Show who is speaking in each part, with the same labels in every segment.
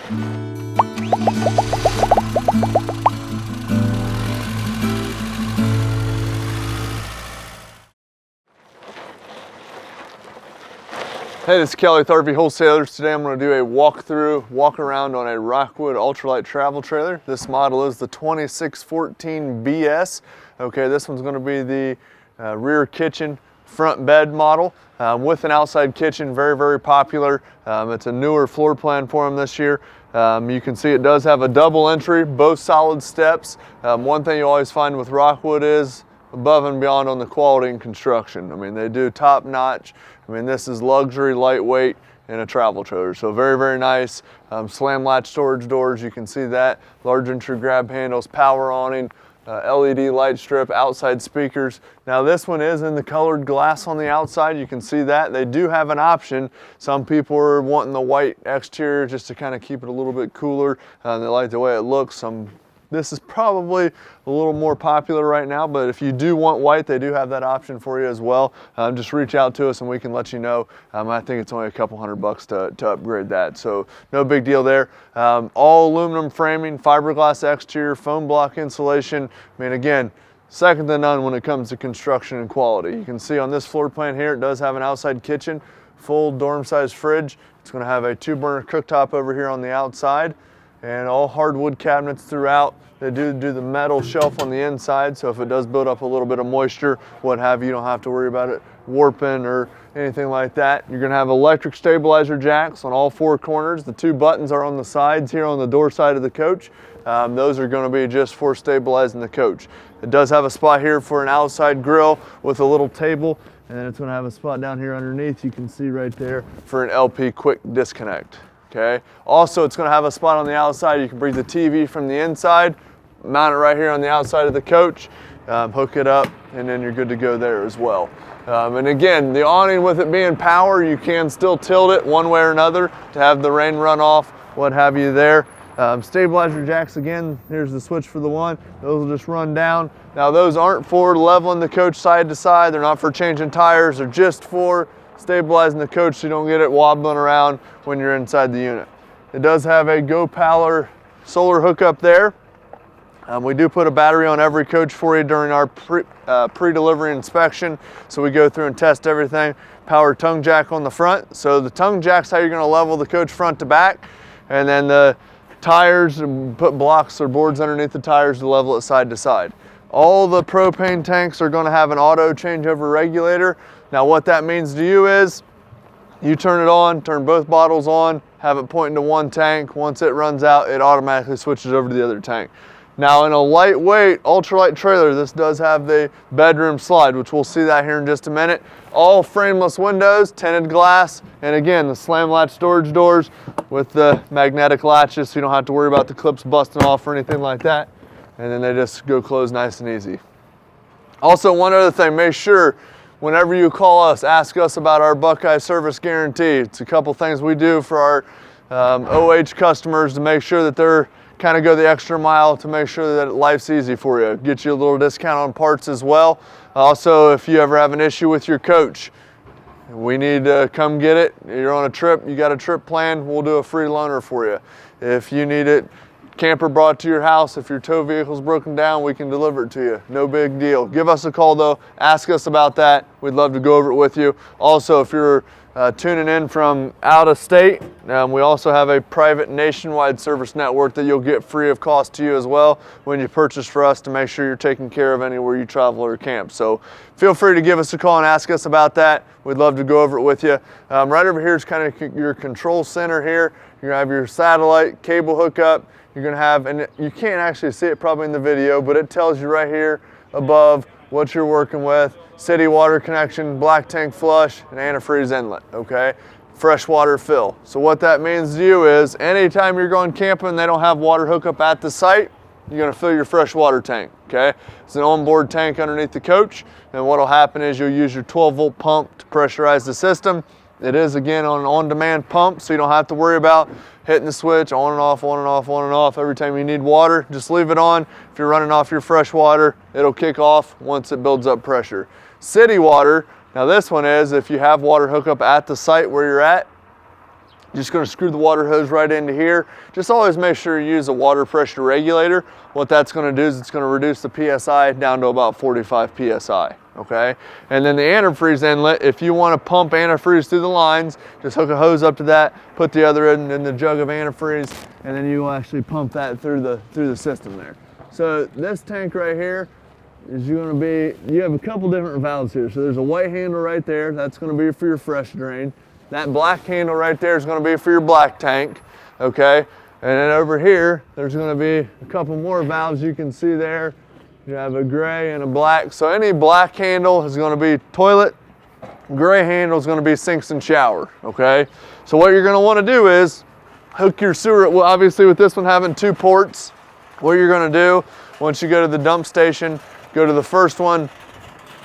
Speaker 1: Hey, this is Kelly with RV Wholesalers. Today I'm going to do a walk around on a Rockwood Ultra Lite travel trailer. This model is the 2614BS. Okay, this one's going to be the rear kitchen front bed model with an outside kitchen. Very, very popular. It's a newer floor plan for them this year. You can see it does have a double entry, both solid steps. One thing you always find with Rockwood is above and beyond on the quality and construction. I mean, they do top notch. I mean, this is luxury, lightweight, in a travel trailer. So very, very nice. Slam latch storage doors, you can see that. Large entry grab handles, power awning, LED light strip, outside speakers. Now this one is in the colored glass on the outside. You can see that. They do have an option. Some people are wanting the white exterior just to kind of keep it a little bit cooler. They like the way it looks. This is probably a little more popular right now, but if you do want white, they do have that option for you as well. Just reach out to us and we can let you know. I think it's only a couple $100 to upgrade that, so no big deal there. All aluminum framing, fiberglass exterior, foam block insulation. I mean, again, second to none when it comes to construction and quality. You can see on this floor plan here, it does have an outside kitchen, full dorm-sized fridge. It's going to have a 2-burner cooktop over here on the outside, and all hardwood cabinets throughout. They do the metal shelf on the inside, so if it does build up a little bit of moisture, what have you, you don't have to worry about it warping or anything like that. You're gonna have electric stabilizer jacks on all 4 corners. The 2 buttons are on the sides here on the door side of the coach. Those are gonna be just for stabilizing the coach. It does have a spot here for an outside grill with a little table, and then it's gonna have a spot down here underneath, you can see right there, for an LP quick disconnect. Okay. Also, it's going to have a spot on the outside. You can bring the TV from the inside, mount it right here on the outside of the coach, hook it up, and then you're good to go there as well. And again, the awning, with it being power, you can still tilt it one way or another to have the rain run off, what have you there. Stabilizer jacks, again, here's the switch for the one. Those will just run down. Now, those aren't for leveling the coach side to side. They're not for changing tires. They're just for stabilizing the coach so you don't get it wobbling around when you're inside the unit. It does have a Go Power solar hookup there. We do put a battery on every coach for you during our pre-delivery inspection, so we go through and test everything. Power tongue jack on the front. So the tongue jack's how you're going to level the coach front to back, and then the tires, put blocks or boards underneath the tires to level it side to side. All the propane tanks are going to have an auto changeover regulator. Now what that means to you is you turn it on, turn both bottles on, have it pointing to one tank. Once it runs out, it automatically switches over to the other tank. Now in a lightweight ultralight trailer, this does have the bedroom slide, which we'll see that here in just a minute. All frameless windows, tinted glass, and again, the slam latch storage doors with the magnetic latches, so you don't have to worry about the clips busting off or anything like that. And then they just go close nice and easy. Also, one other thing, make sure whenever you call us, ask us about our Buckeye service guarantee. It's a couple things we do for our OH customers to make sure that they're kind of go the extra mile to make sure that life's easy for you. Get you a little discount on parts as well. Also, if you ever have an issue with your coach, we need to come get it. You're on a trip, you got a trip planned, we'll do a free loaner for you. If you need it, camper brought to your house, if your tow vehicle's broken down, we can deliver it to you. No big deal. Give us a call though, ask us about that. We'd love to go over it with you. Also, if you're tuning in from out of state, we also have a private nationwide service network that you'll get free of cost to you as well when you purchase for us, to make sure you're taken care of anywhere you travel or camp. So feel free to give us a call and ask us about that. We'd love to go over it with you. Right over here is kind of your control center here. You're gonna have your satellite cable hookup. You're gonna have, and you can't actually see it probably in the video, but it tells you right here above what you're working with. City water connection, black tank flush, and antifreeze inlet, okay? Fresh water fill. So what that means to you is anytime you're going camping and they don't have water hookup at the site, you're gonna fill your fresh water tank, okay? It's an onboard tank underneath the coach, and what'll happen is you'll use your 12-volt pump to pressurize the system. It is, again, on an on-demand pump, so you don't have to worry about hitting the switch on and off, on and off, on and off. Every time you need water, just leave it on. If you're running off your fresh water, it'll kick off once it builds up pressure. City water, now this one is if you have water hookup at the site where you're at, Just going to screw the water hose right into here. Just always make sure you use a water pressure regulator. What that's going to do is it's going to reduce the PSI down to about 45 PSI, okay? And then the antifreeze inlet, if you want to pump antifreeze through the lines, just hook a hose up to that, put the other end in the jug of antifreeze, and then you will actually pump that through the system there. So this tank right here is you have a couple different valves here. So there's a white handle right there, that's going to be for your fresh drain. That black handle right there is going to be for your black tank, okay? And then over here, there's going to be a couple more valves you can see there. You have a gray and a black. So any black handle is going to be toilet, gray handle is going to be sinks and shower, okay? So what you're going to want to do is hook your sewer, well obviously with this one having 2 ports, what you're going to do, once you go to the dump station, go to the first one,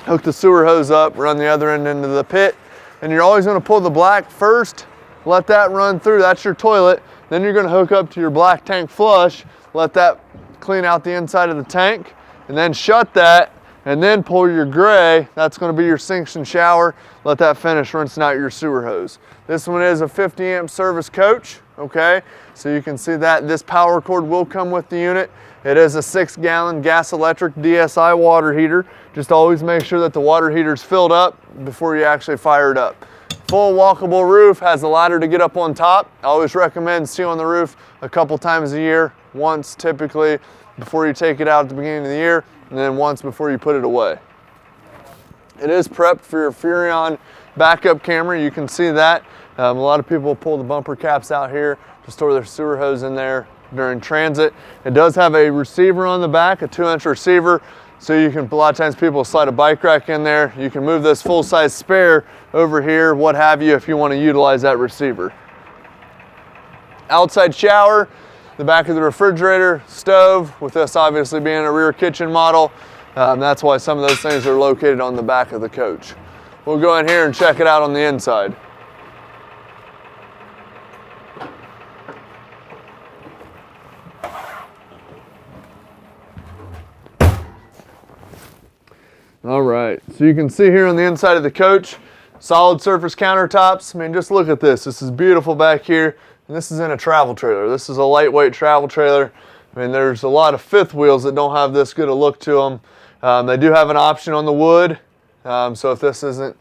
Speaker 1: hook the sewer hose up, run the other end into the pit, and you're always going to pull the black first, let that run through, that's your toilet. Then you're going to hook up to your black tank flush, let that clean out the inside of the tank, and then shut that, and then pull your gray, that's going to be your sinks and shower, let that finish rinsing out your sewer hose. This one is a 50 amp service coach, okay? So you can see that this power cord will come with the unit. It is a 6-gallon gas electric DSI water heater. Just always make sure that the water heater is filled up before you actually fire it up. Full walkable roof, has a ladder to get up on top. I always recommend sealing the roof a couple times a year, once typically before you take it out at the beginning of the year, and then once before you put it away. It is prepped for your Furrion backup camera. You can see that. A lot of people pull the bumper caps out here to store their sewer hose in there during transit. It does have a receiver on the back, a 2-inch receiver, so you can, a lot of times people slide a bike rack in there. You can move this full-size spare over here, what have you, if you want to utilize that receiver. Outside shower, the back of the refrigerator, stove, with this obviously being a rear kitchen model. That's why some of those things are located on the back of the coach. We'll go in here and check it out on the inside. All right, so you can see here on the inside of the coach, solid surface countertops. I mean, just look at this. This is beautiful back here, and this is in a travel trailer. This is a lightweight travel trailer. I mean, there's a lot of fifth wheels that don't have this good a look to them. They do have an option on the wood, so if this isn't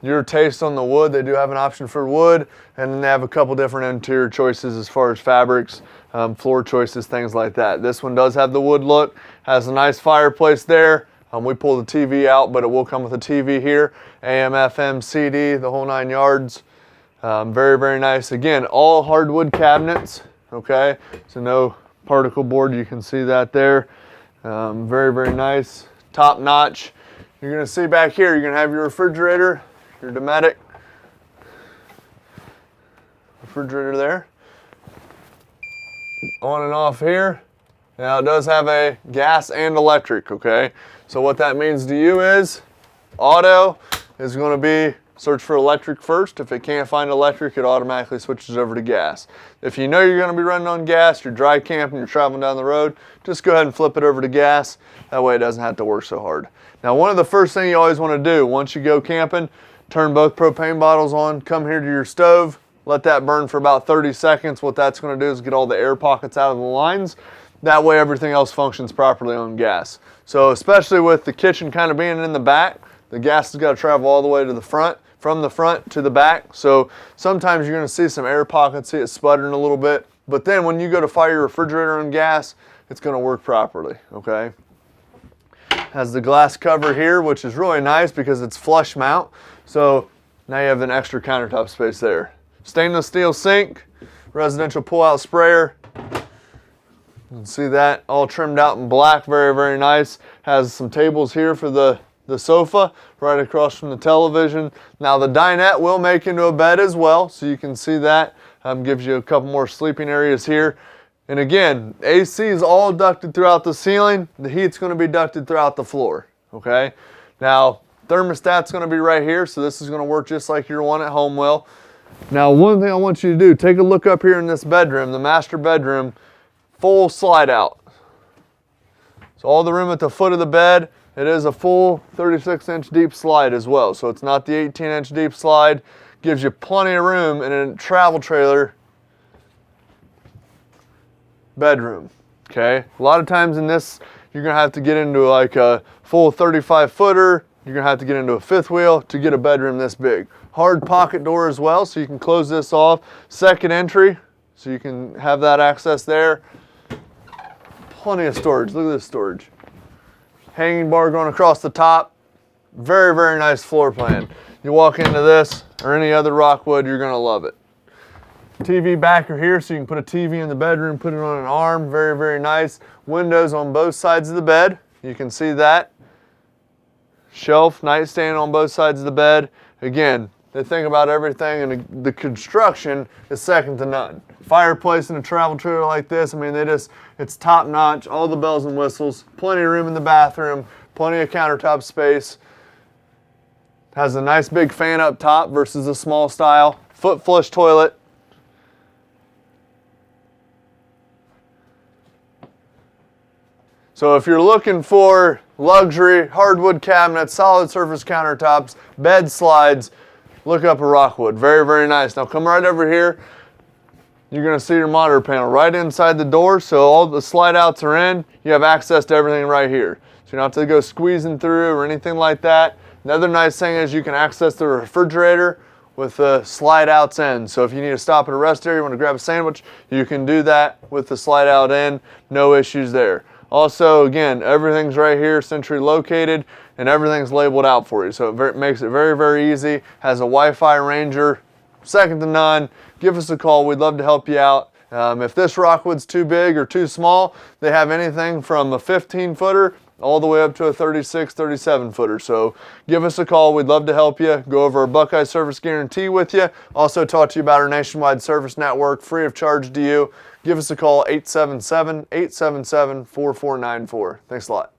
Speaker 1: your taste on the wood, they do have an option for wood, and then they have a couple different interior choices as far as fabrics, floor choices, things like that. This one does have the wood look, has a nice fireplace there. We pull the TV out, but it will come with a TV here, AM, FM, CD, the whole 9 yards. Very, very nice. Again, all hardwood cabinets, okay? So no particle board, you can see that there. Very, very nice, top notch. You're gonna see back here, you're gonna have your refrigerator, your Dometic refrigerator there. On and off here. Now it does have a gas and electric, okay? So what that means to you is, auto is going to be search for electric first. If it can't find electric, it automatically switches over to gas. If you know you're going to be running on gas, you're dry camping, you're traveling down the road, just go ahead and flip it over to gas. That way it doesn't have to work so hard. Now one of the first things you always want to do once you go camping, turn both propane bottles on, come here to your stove, let that burn for about 30 seconds. What that's going to do is get all the air pockets out of the lines. That way everything else functions properly on gas. So especially with the kitchen kind of being in the back, the gas has got to travel all the way to the front, from the front to the back. So sometimes you're going to see some air pockets, see it sputtering a little bit. But then when you go to fire your refrigerator on gas, it's going to work properly, okay? Has the glass cover here, which is really nice because it's flush mount. So now you have an extra countertop space there. Stainless steel sink, residential pull-out sprayer. You can see that all trimmed out in black, very, very nice. Has some tables here for the sofa right across from the television. Now the dinette will make into a bed as well, so you can see that. Gives you a couple more sleeping areas here. And again, AC is all ducted throughout the ceiling. The heat's going to be ducted throughout the floor, okay? Now, thermostat's going to be right here, so this is going to work just like your one at home will. Now, one thing I want you to do, take a look up here in this bedroom, the master bedroom, full slide out. So all the room at the foot of the bed, it is a full 36-inch deep slide as well. So it's not the 18-inch deep slide. gives you plenty of room in a travel trailer bedroom. Okay, a lot of times in this, you're gonna have to get into like a full 35 footer. You're gonna have to get into a fifth wheel to get a bedroom this big. Hard pocket door as well, so you can close this off. Second entry, so you can have that access there. Plenty of storage. Look at this storage. Hanging bar going across the top. Very, very nice floor plan. You walk into this or any other Rockwood, you're gonna love it. TV backer here, so you can put a TV in the bedroom, put it on an arm. Very, very nice. Windows on both sides of the bed. You can see that. Shelf, nightstand on both sides of the bed. Again, they think about everything, and the construction is second to none. Fireplace in a travel trailer like this, I mean, it's top notch, all the bells and whistles, plenty of room in the bathroom, plenty of countertop space. Has a nice big fan up top versus a small style. Foot flush toilet. So if you're looking for luxury hardwood cabinets, solid surface countertops, bed slides, look up a Rockwood. Very, very nice. Now come right over here. You're gonna see your monitor panel right inside the door, so all the slide outs are in. You have access to everything right here. So you don't have to go squeezing through or anything like that. Another nice thing is you can access the refrigerator with the slide outs in. So if you need to stop at a rest area, you want to grab a sandwich, you can do that with the slide out in. No issues there. Also, again, everything's right here, centrally located, and everything's labeled out for you. So it makes it very, very easy. Has a Wi-Fi ranger, second to none. Give us a call. We'd love to help you out. If this Rockwood's too big or too small, they have anything from a 15-footer all the way up to a 36, 37-footer. So give us a call. We'd love to help you. Go over our Buckeye service guarantee with you. Also talk to you about our nationwide service network, free of charge to you. Give us a call, 877-877-4494. Thanks a lot.